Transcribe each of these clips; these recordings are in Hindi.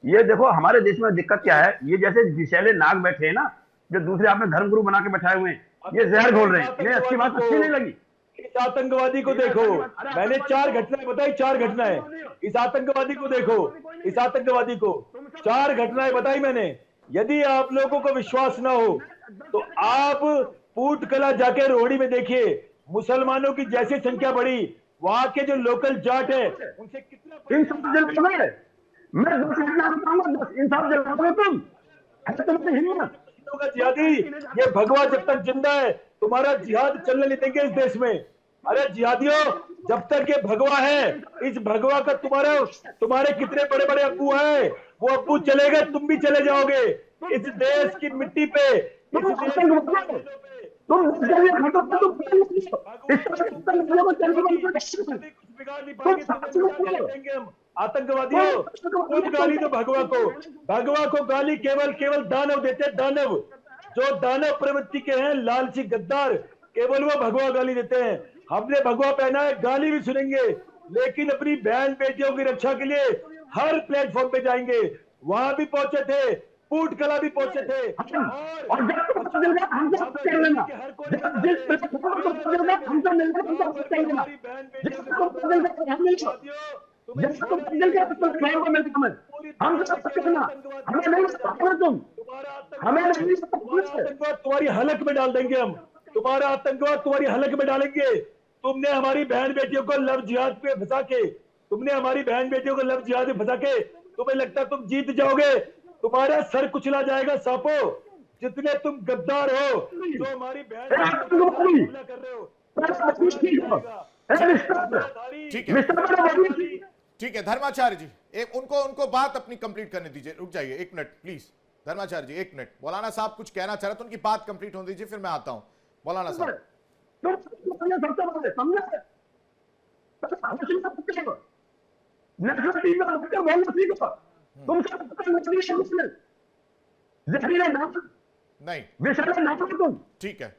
ये देखो हमारे देश में दिक्कत क्या है, ये जैसे विषैले नाग बैठे हैं ना, जो दूसरे आपने धर्मगुरु बना के बैठाए हुए हैं, ये जहर घोल रहे हैं। इन्हें अच्छी बात अच्छी नहीं लगी। इस आतंकवादी को देखो, मैंने 4 घटनाएं बताई, 4 घटनाएं। इस आतंकवादी को देखो, इस आतंकवादी को 4 घटनाएं बताई मैंने। यदि आप लोगों को विश्वास ना हो तो आप पूटकला जाके रोहड़ी में देखिए, मुसलमानों की जैसी संख्या बढ़ी, वहां के जो लोकल जाट है उनसे कितना इंसाफ जलाओगे? मैं 10 घटना बताऊंगा, 10 इंसाफ जलाओगे तुम? है तुमसे हिम्मत? का जिहादी, ये भगवा जब तक जिंदा है तुम्हारा जिहाद चलने नहीं देंगे इस देश में। अरे जिहादियों, जब तक ये भगवा है, इस भगवा का तुम्हारे कितने बड़े बड़े अब्बू हैं, वो अब्बू चले गए, तुम भी चले जाओगे। इस देश की मिट्टी पे, इस तुम देश आतंक की बताओ, जमीनों पे तुम जरिए खटो तुम इस भगवा तरह को से लोगों को चलने कभी का कभी कुछ बिगाड़ नहीं तुम पाएंगे, तुम्हें साथ में मिटा के बोलो। देंगे हम। आतंकवादियों, तुम गाली दो भगवा को। भगवा को गाली केवल केवल दानव देते हैं, दानव। जो दानव प्रवृत्ति के हैं, लालची गद्दार, केवल वो भगवा गाली देते हैं। हमने भगवा पहना है, गाली भी सुनेंगे, लेकिन अपनी बहन बेटियों की रक्षा के लिए हर प्लेटफॉर्म पे जाएंगे। वहां भी पहुंचे थे, पूटकला भी पहुंचे थे, और जब तुम पता चल गया हमसे बात कर लेना, जब जिस पे तुमको पता चल गया हमसे मिलकर तुमसे बात कर लेना, जब तुमको पता चल गया हम मिल, जब तुम पता चल गया तो खैर को मिलकर हमसे बात करना। हमें नहीं सकता तुम, हमें नहीं सकता। आतंकवाद तुम्हारी हलक में डाल देंगे हम, तुम्हारा आतंकवाद तुम्हारी हलक में डालेंगे। तुमने हमारी बहन बेटियों को लव जिहाद पे फंसा के, तुमने हमारी बहन बेटियों को लव जिहाद में फंसा के तुम्हें लगता है तुम जीत जाओगे? तुम्हारा सर कुचला जाएगा सांपो। जितने तुम गद्दार हो, जो हमारी बहन हमला कर रहे हो, ठीक है, ठीक है धर्माचार्य जी, एक उनको उनको बात अपनी कंप्लीट करने दीजिए। रुक जाइए 1 मिनट प्लीज, धर्माचार्य जी 1 मिनट। मौलाना साहब कुछ कहना चाह रहे तो उनकी बात कंप्लीट होने दीजिए, फिर मैं आता हूं। मौलाना साहब नहीं, ठीक है,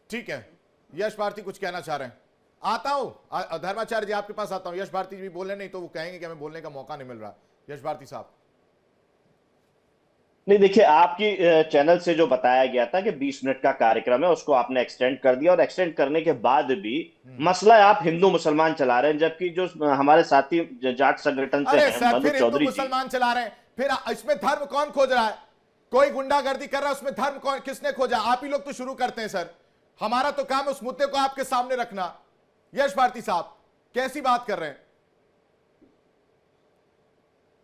ठीक है। यश भारती कुछ कहना चाह रहे हैं, आता हूं धर्माचार्य जी आपके पास आता हूं। यश भारती जी भी बोले, नहीं तो वो कहेंगे कि हमें बोलने का मौका नहीं मिल रहा। यश भारती साहब। नहीं, देखिए, आपकी चैनल से जो बताया गया था कि 20 मिनट का कार्यक्रम है, उसको आपने एक्सटेंड कर दिया, और एक्सटेंड करने के बाद भी मसला आप हिंदू मुसलमान चला रहे हैं, जबकि जो हमारे साथी जाट संगठन से अरे हैं, सर, मधु फिर हिंदू चौधरी जी। मुसलमान चला रहे हैं, फिर इसमें धर्म कौन खोज रहा है? कोई गुंडागर्दी कर रहा है, उसमें धर्म कौन, किसने खोजा? आप ही लोग तो शुरू करते हैं सर। हमारा तो काम है उस मुद्दे को आपके सामने रखना। यश भारती साहब कैसी बात कर रहे हैं?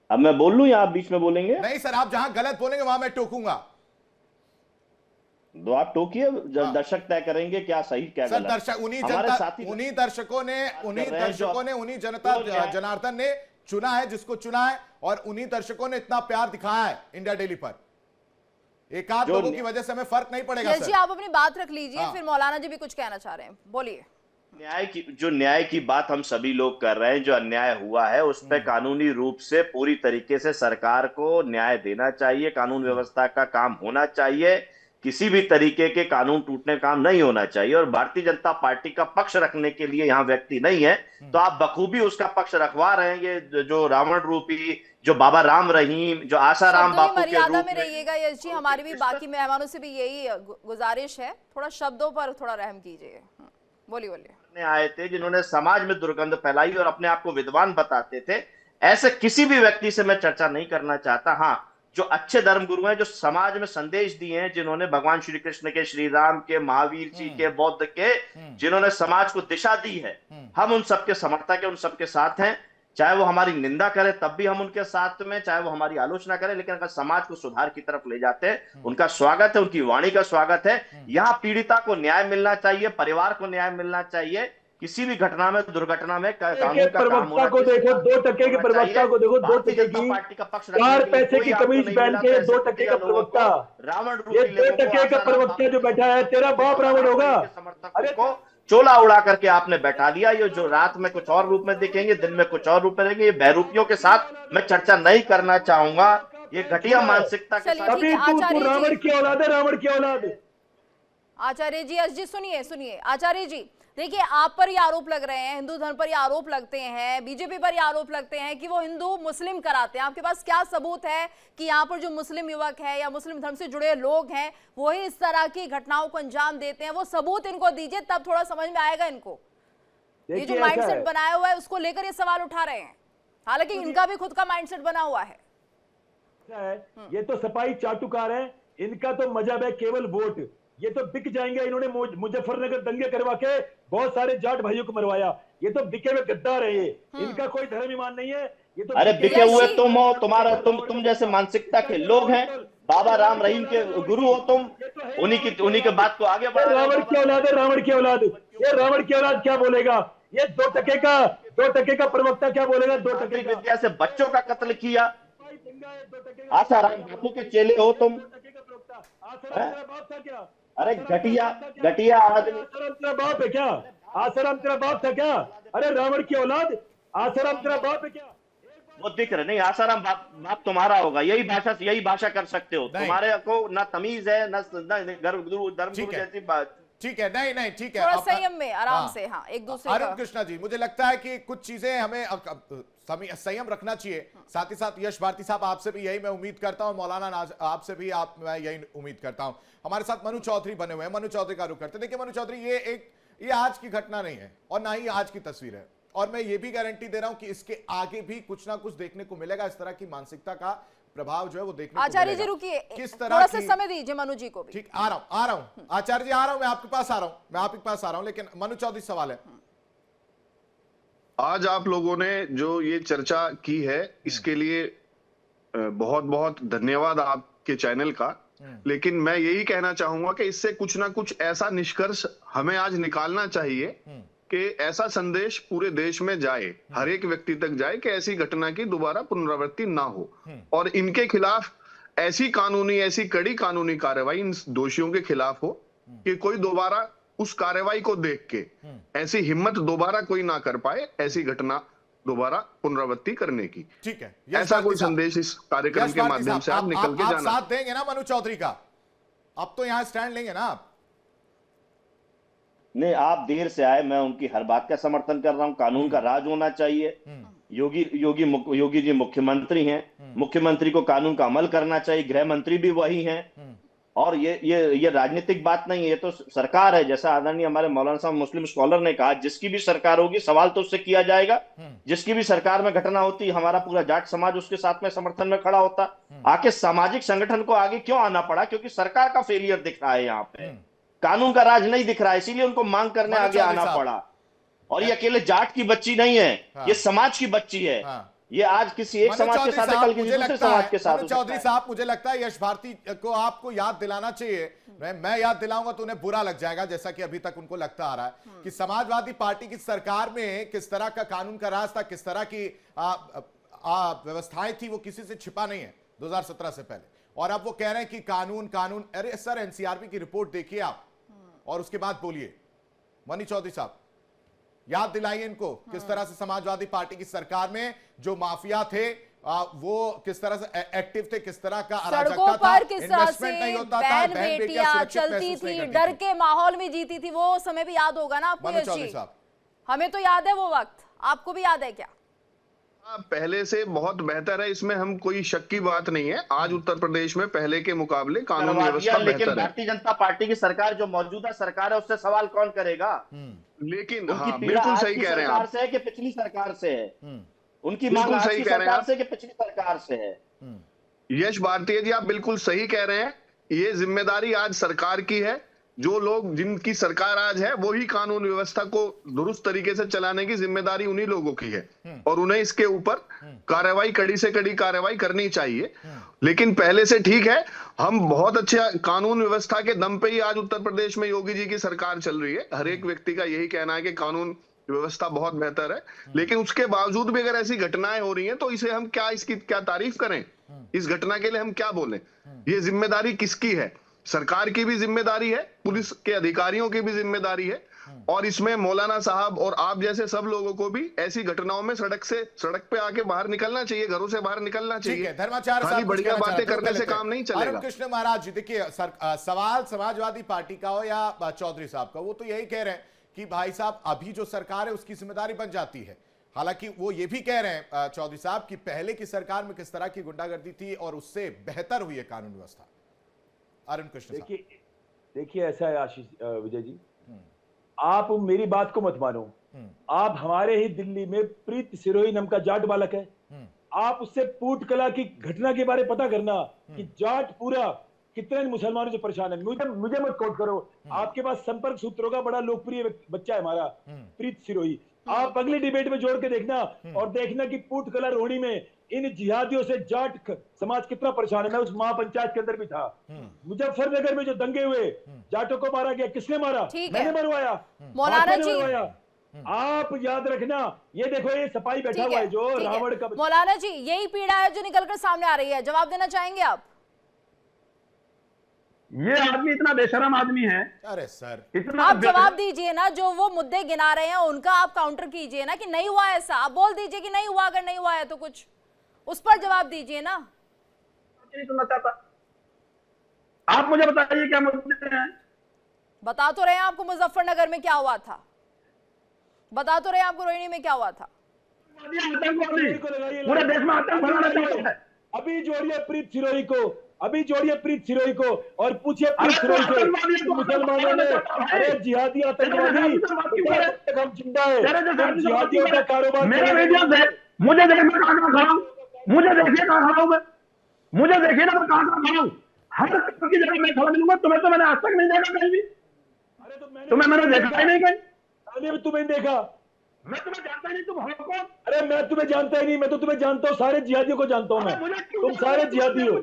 अब मैं बोल लूं या आप बीच में बोलेंगे? नहीं सर, आप जहां गलत बोलेंगे वहां मैं टोकूंगा। तो आप टोकिए, दर्शक तय करेंगे क्या सही क्या सर गलत। दर्शक हमारे उन्हीं दर्शकों ने उन्हीं जनता जनार्दन ने चुना है जिसको चुना है, और उन्हीं दर्शकों ने इतना प्यार दिखाया है इंडिया डेली पर। एक आध लोगों की वजह से हमें फर्क नहीं पड़ेगा जी, आप अपनी बात रख लीजिए, फिर मौलाना जी भी कुछ कहना चाह रहे हैं, बोलिए। न्याय की बात हम सभी लोग कर रहे हैं। जो अन्याय हुआ है उस पर कानूनी रूप से पूरी तरीके से सरकार को न्याय देना चाहिए, कानून व्यवस्था का काम होना चाहिए, किसी भी तरीके के कानून टूटने का काम नहीं होना चाहिए। और भारतीय जनता पार्टी का पक्ष रखने के लिए यहाँ व्यक्ति नहीं है, तो आप बखूबी उसका पक्ष रखवा रहे हैं। ये जो रावण रूपी, जो बाबा राम रहीम, जो आसाराम बापू के मर्यादा रूप में रहिएगा यश जी, हमारी भी बाकी मेहमानों से भी यही गुजारिश है, थोड़ा शब्दों पर थोड़ा रहम कीजिए। बोलिए बोलिए। आए थे जिन्होंने समाज में दुर्गंध फैलाई और अपने आप को विद्वान बताते थे, ऐसे किसी भी व्यक्ति से मैं चर्चा नहीं करना चाहता। हाँ, जो अच्छे धर्मगुरु हैं, जो समाज में संदेश दिए हैं, जिन्होंने भगवान श्री कृष्ण के, श्री राम के, महावीर जी के, बौद्ध के, जिन्होंने समाज को दिशा दी है, हम उन सबके समर्थक हैं, उन सबके साथ हैं। चाहे वो हमारी निंदा करे तब भी हम उनके साथ में, चाहे वो हमारी आलोचना करे, लेकिन अगर समाज को सुधार की तरफ ले जाते हैं, उनका स्वागत है, उनकी वाणी का स्वागत है। यहाँ पीड़िता को न्याय मिलना चाहिए, परिवार को न्याय मिलना चाहिए। किसी भी घटना में, दुर्घटना में कानून का काम होना को देखो, 2% के प्रवक्ता को देखो, 2% की पार्टी का पक्ष 4 पैसे की कमीज पहन के 2% का प्रवक्ता, रावण, ये 2% का प्रवक्ता जो बैठा है, तेरा बाप रावण होगा। अरे को चोला उड़ा करके आपने बैठा दिया। ये जो रात में कुछ और रूप में दिखेंगे, दिन में कुछ और रूप में रहेंगे, ये बहरूपियों के साथ मैं चर्चा नहीं करना चाहूंगा। ये घटिया मानसिकता के साथ। अभी तू रावण की औलाद है, रावण की औलाद। आचार्य जी, एस जी सुनिए, आचार्य जी देखिए, आप पर ये आरोप लग रहे हैं, हिंदू धर्म पर ये आरोप लगते हैं, बीजेपी पर ये आरोप लगते हैं कि वो हिंदू मुस्लिम कराते हैं। आपके पास क्या सबूत है कि यहाँ पर जो मुस्लिम युवक है या मुस्लिम धर्म से जुड़े लोग हैं वही इस तरह की घटनाओं को अंजाम देते हैं? वो सबूत इनको दीजिए, तब थोड़ा समझ में आएगा इनको। ये जो माइंडसेट बनाया हुआ है उसको लेकर ये सवाल उठा रहे हैं, हालांकि इनका भी खुद का माइंडसेट बना हुआ है। ये तो सपाई चाटुकार है, इनका तो मजहब है केवल वोट। ये तो बिक जाएंगे। इन्होंने मुजफ्फरनगर दंगे करवा के बहुत सारे जाट भाइयों को मरवाया। ये तो बिके हुए गद्दार है। ये इनका कोई धर्म ईमान नहीं है। ये तो अरे बिके हुए तुम हो, तुम जैसे मानसिकता के लोग हैं। बाबा राम रहीम के गुरु हो तुम, उन्हीं के बात को आगे बढ़ा। रावण की औलाद है, रावण की औलाद। ये रावण की औलाद क्या बोलेगा? ये 2 टके का प्रवक्ता क्या बोलेगा? 2 टके विद्या से बच्चों का कत्ल किया। आसाराम बापू के चेले हो तुम। अरे घटिया आदमी। आसाराम तेरा बाप है क्या? आसाराम तेरा बाप था क्या? अरे रावण की औलाद, आसाराम तेरा बाप है क्या? वो दिख रहे नहीं, आसाराम बाप तुम्हारा होगा। यही भाषा कर सकते हो। तुम्हारे को ना तमीज है, ना धर्म गुरु जैसी बात। ठीक है, नहीं ठीक है, थोड़ा संयम में आराम से। हाँ, एक दूसरे अरुण कृष्णा जी, मुझे लगता है कि कुछ चीजें हमें संयम रखना चाहिए। साथ ही साथ यश भारती साहब, आपसे भी यही मैं उम्मीद करता हूं, मौलाना आपसे भी मैं यही उम्मीद करता हूं। हमारे साथ मनु चौधरी बने हुए हैं, मनु चौधरी का रुख करते हैं। देखिए मनु चौधरी, ये आज की घटना नहीं है और ना ही आज की तस्वीर है, और मैं ये भी गारंटी दे रहा हूं कि इसके आगे भी कुछ ना कुछ देखने को मिलेगा। इस तरह की मानसिकता का प्रभाव जो है वो देखने को मिलेगा। आचार्य जी रुकिए, किस तरह थोड़ा सा समय दीजिए मनु जी को भी। ठीक, आ रहा हूं आचार्य जी, आ रहा हूं, मैं आपके पास आ रहा हूं, लेकिन मनु चौधरी सवाल है। आज आप लोगों ने जो ये चर्चा की है, इसके लिए बहुत बहुत धन्यवाद आपके चैनल का। लेकिन मैं यही कहना चाहूंगा कि इससे कुछ ना कुछ ऐसा निष्कर्ष हमें आज निकालना चाहिए कि ऐसा संदेश पूरे देश में जाए, हर एक व्यक्ति तक जाए कि ऐसी घटना की दोबारा पुनरावृत्ति ना हो, और इनके खिलाफ ऐसी कड़ी कानूनी कार्रवाई इन दोषियों के खिलाफ हो कि कोई दोबारा उस कार्रवाई को देख के ऐसी हिम्मत दोबारा कोई ना कर पाए, ऐसी घटना दोबारा पुनरावृत्ति करने की। ठीक है, ऐसा कोई संदेश इस कार्यक्रम के माध्यम से आप निकल के जाना। साथ देंगे ना मनु चौधरी का? अब तो यहां स्टैंड लेंगे ना आप? नहीं, आप देर से आए, मैं उनकी हर बात का समर्थन कर रहा हूं। कानून का राज होना चाहिए। योगी जी मुख्यमंत्री हैं, मुख्यमंत्री को कानून का अमल करना चाहिए। गृह मंत्री भी वही हैं। और ये राजनीतिक बात नहीं है, ये तो सरकार है। जैसा आदरणीय हमारे मौलाना साहब मुस्लिम स्कॉलर ने कहा, जिसकी भी सरकार होगी सवाल तो उससे किया जाएगा। जिसकी भी सरकार में घटना होती, हमारा पूरा जाट समाज उसके साथ में समर्थन में खड़ा होता। आके सामाजिक संगठन को आगे क्यों आना पड़ा? क्योंकि सरकार का फेलियर दिख रहा है, यहाँ पे कानून का राज नहीं दिख रहा है, इसीलिए उनको मांग करने आगे आना पड़ा। और ये अकेले जाट की बच्ची नहीं है, ये समाज की बच्ची है। ये आज किसी एक समाज के साथ, कल किसी दूसरे समाज के साथ। चौधरी साहब, मुझे लगता है यश भारती को आपको याद दिलाना चाहिए। मैं याद दिलाऊंगा तो उन्हें बुरा लग जाएगा, जैसा कि अभी तक उनको लगता आ रहा है कि समाजवादी पार्टी की सरकार में किस तरह का कानून का राज था, किस तरह की व्यवस्थाएं थी, वो किसी से छिपा नहीं है 2017 से पहले। और अब वो कह रहे हैं कि कानून। अरे सर, एनसीआरबी की रिपोर्ट देखिए आप और उसके बाद बोलिए। मनी चौधरी साहब, याद दिलाइए इनको किस तरह से समाजवादी पार्टी की सरकार में जो माफिया थे वो किस तरह से एक्टिव थे, किस तरह का सड़कों पर किस तरह से बहन बेटियां चलती थी, डर के माहौल में जीती थी। वो समय भी याद होगा ना आपको यश जी? हमें तो याद है वो वक्त, आपको भी याद है क्या? पहले से बहुत बेहतर है, इसमें हम कोई शक की बात नहीं है। आज उत्तर प्रदेश में पहले के मुकाबले कानून व्यवस्था बेहतर है। लेकिन भारतीय जनता पार्टी की सरकार, जो मौजूदा सरकार है, उससे सवाल कौन करेगा? लेकिन हाँ, बिल्कुल सही कह रहे हैं आप। कि पिछली सरकार से है उनकी मांग, आज की सरकार से कि पिछली सरकार से है। यश भारती जी, आप बिल्कुल सही कह रहे हैं। ये जिम्मेदारी आज सरकार की है। जो लोग, जिनकी सरकार आज है, वो ही कानून व्यवस्था को दुरुस्त तरीके से चलाने की जिम्मेदारी उन्हीं लोगों की है, और उन्हें इसके ऊपर कार्रवाई, कड़ी से कड़ी कार्रवाई करनी चाहिए। लेकिन पहले से ठीक है, हम बहुत अच्छा कानून व्यवस्था के दम पे ही आज उत्तर प्रदेश में योगी जी की सरकार चल रही है। हर एक व्यक्ति का यही कहना है कि कानून व्यवस्था बहुत बेहतर है। लेकिन उसके बावजूद भी अगर ऐसी घटनाएं हो रही हैं तो इसे हम इसकी क्या तारीफ करें? इस घटना के लिए हम क्या बोलें? ये जिम्मेदारी किसकी है? सरकार की भी जिम्मेदारी है, पुलिस के अधिकारियों की भी जिम्मेदारी है, और इसमें मौलाना साहब और आप जैसे सब लोगों को भी ऐसी घटनाओं में सड़क पे आके बाहर निकलना चाहिए, घरों से बाहर निकलना चाहिए। धर्माचार्य साहब, बढ़िया बातें करने से काम नहीं चलेगा। कृष्ण महाराज जी, देखिए सवाल समाजवादी पार्टी का हो या चौधरी साहब का, वो तो यही कह रहे हैं कि भाई साहब अभी जो सरकार है उसकी जिम्मेदारी बन जाती है। हालांकि वो ये भी कह रहे हैं चौधरी साहब कि पहले की सरकार में किस तरह की गुंडागर्दी थी और उससे बेहतर हुई है कानून व्यवस्था। अरुण कृष्ण साहब, देखिए ऐसा है आशीष विजय जी, आप मेरी बात को मत मानो। आप हमारे ही दिल्ली में प्रीत सिरोही नाम का जाट बालक है, आप उससे पूट कला की घटना के बारे पता करना कि जाट पूरा कितने मुसलमानों से परेशान है। मुझे मत कोट करो, आपके पास संपर्क सूत्रों का बड़ा लोकप्रिय बच्चा है हमारा प्रीत सिरोही, आप अगली डिबेट में जोड़ के देखना और देखना कि पूट कला रोहिणी में इन जिहादियों से जाट समाज कितना परेशान है। मैं उस महापंचायत के अंदर भी था। मुजफ्फरनगर में जो दंगे हुए, जाटों को मारा गया, किसने मारा? मैंने मरवाया, मौलाना जी। आप याद रखना, ये देखो ये सपाई बैठा हुआ है जो रावण का। मौलाना जी, यही पीड़ा है जो निकलकर सामने आ रही है, जवाब देना चाहेंगे आप? ये आदमी इतना बेशरम आदमी है। अरे सर, इतना आप जवाब दीजिए ना, जो वो मुद्दे गिना रहे हैं उनका आप काउंटर कीजिए ना कि नहीं हुआ ऐसा। आप बोल दीजिए कि नहीं हुआ, अगर नहीं हुआ है तो कुछ उस पर जवाब दीजिए ना। नहीं सुनना चाहता, आप मुझे बताइए क्या मुद्दे हैं। बता तो रहे हैं आपको मुजफ्फरनगर में क्या हुआ था, बता तो रहे हैं आपको रोहिणी में क्या हुआ था। पूरे देश में आतंक फैलाना चाहते हैं। अभी जोड़िए प्रीत सिरोही को, अभी जोड़िए प्रीत सिरोही को और पूछिए प्रीत सिरोही से मुसलमानों ने, अरे जिहादी आतंकवादी हम जिंदा है, जिहादियों का कारोबार। मेरा वीडियो देख, मुझे देखिए मैं कहां खड़ा हूं, मुझे देखिए कहां खड़ा हूं मैं, मुझे देखिए ना मैं कहां खड़ा हूं। हर की जगह मैं खड़ा मिलूंगा। तुम्हें तो मैंने आज तक नहीं देखा कहीं भी। अरे तुम्हें मैंने देखा ही नहीं कहीं। अरे तुम्हें देखा, मैं तुम्हें जानता ही नहीं, तुम हो कौन? अरे मैं तुम्हें जानता ही नहीं, मैं तो तुम्हें जानता हूँ, सारे जिहादियों को जानता हूँ मैं। तुम सारे जिहादी हो,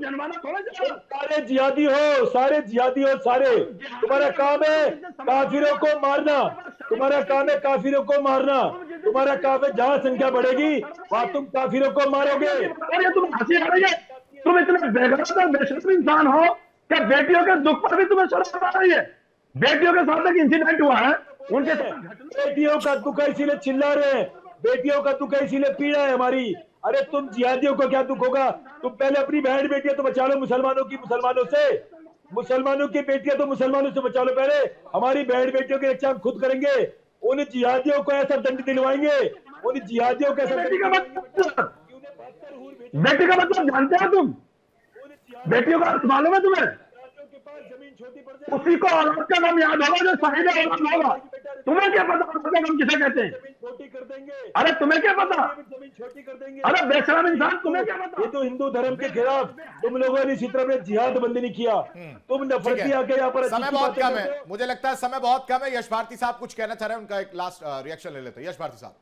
सारे जिहादी हो, सारे जिहादी हो सारे। तुम्हारा काम है काफिरों को मारना, तुम्हारा काम है काफिरों को मारना, तुम्हारा काम है जहां संख्या बढ़ेगी वहां तुम काफिरों को मारोगे। अरे तुम हंसी आ रही है, तुम इतने बेगैरत और बेशर्म इंसान हो क्या बेटियों के दुख पर भी तुम्हें शर्म आ रही है? बेटियों के साथ एक इंसिडेंट हुआ है, उनके बेटियों का दुख है इसीलिए चिल्ला रहे हैं, बेटियों का दुख है इसीलिए पीड़ा है हमारी। अरे तुम जिहादियों को क्या दुख होगा? तुम पहले अपनी बहन बेटियां तो बचा लो मुसलमानों की, मुसलमानों से, मुसलमानों की बेटियां तो मुसलमानों से बचा लो पहले। हमारी बहन बेटियों की रक्षा हम खुद करेंगे, उन जिहादियों को ऐसा दंड दिलवाएंगे, उन जिहादियों को ऐसा। बेटी का मतलब जानते हो तुम? बेटियों का मालूम है तुम्हें? उसी को औलाद का नाम याद होगा जो शहीद औलाद होगा। तुम्हें क्या पता औलाद का नाम किसे कहते हैं? अरे तुम्हें क्या पता? अरे बेशरम इंसान, तुम्हें क्या पता? ये तो हिंदू धर्म के खिलाफ तुम लोगों ने इसी तरह जिहाद बंदी नहीं किया, तुम नफरती आके यहाँ पर। समय बहुत कम है, मुझे लगता है समय बहुत कम है। यश भारती साहब कुछ कहना चाह रहे हैं, उनका एक लास्ट रिएक्शन ले लेते हैं। यश भारती साहब।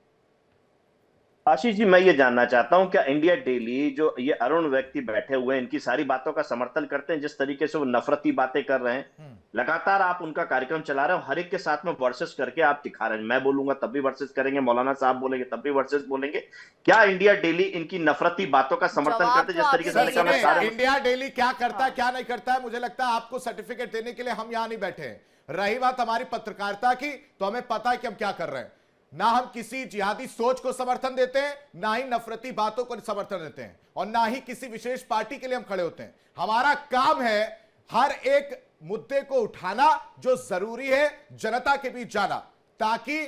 आशीष जी, मैं ये जानना चाहता हूं क्या इंडिया डेली जो ये अरुण व्यक्ति बैठे हुए हैं इनकी सारी बातों का समर्थन करते हैं? जिस तरीके से वो नफरती बातें कर रहे हैं, लगातार आप उनका कार्यक्रम चला रहे हो, हर एक के साथ में वर्सेस करके आप दिखा रहे हैं। मैं बोलूंगा तब भी वर्सेस करेंगे, मौलाना साहब बोलेंगे तब भी वर्सेस बोलेंगे। क्या इंडिया डेली इनकी नफरती बातों का समर्थन करते हैं? जिस तरीके से इंडिया डेली क्या करता है क्या नहीं करता है, मुझे लगता है आपको सर्टिफिकेट देने के लिए हम यहां नहीं बैठे हैं। रही बात हमारी पत्रकारिता की, तो हमें पता है कि हम क्या कर रहे हैं। ना हम किसी जिहादी सोच को समर्थन देते हैं, ना ही नफरती बातों को समर्थन देते हैं, और ना ही किसी विशेष पार्टी के लिए हम खड़े होते हैं। हमारा काम है हर एक मुद्दे को उठाना जो जरूरी है, जनता के बीच जाना, ताकि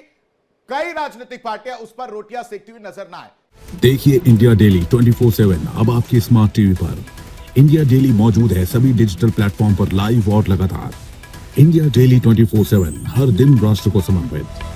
कई राजनीतिक पार्टियां उस पर रोटियां सेकती हुई नजर ना आए। देखिए इंडिया डेली 24/7 अब आपकी स्मार्ट टीवी पर। इंडिया डेली मौजूद है सभी डिजिटल प्लेटफॉर्म पर लाइव और लगातार। इंडिया डेली 24/7 हर दिन राष्ट्र को समर्पित।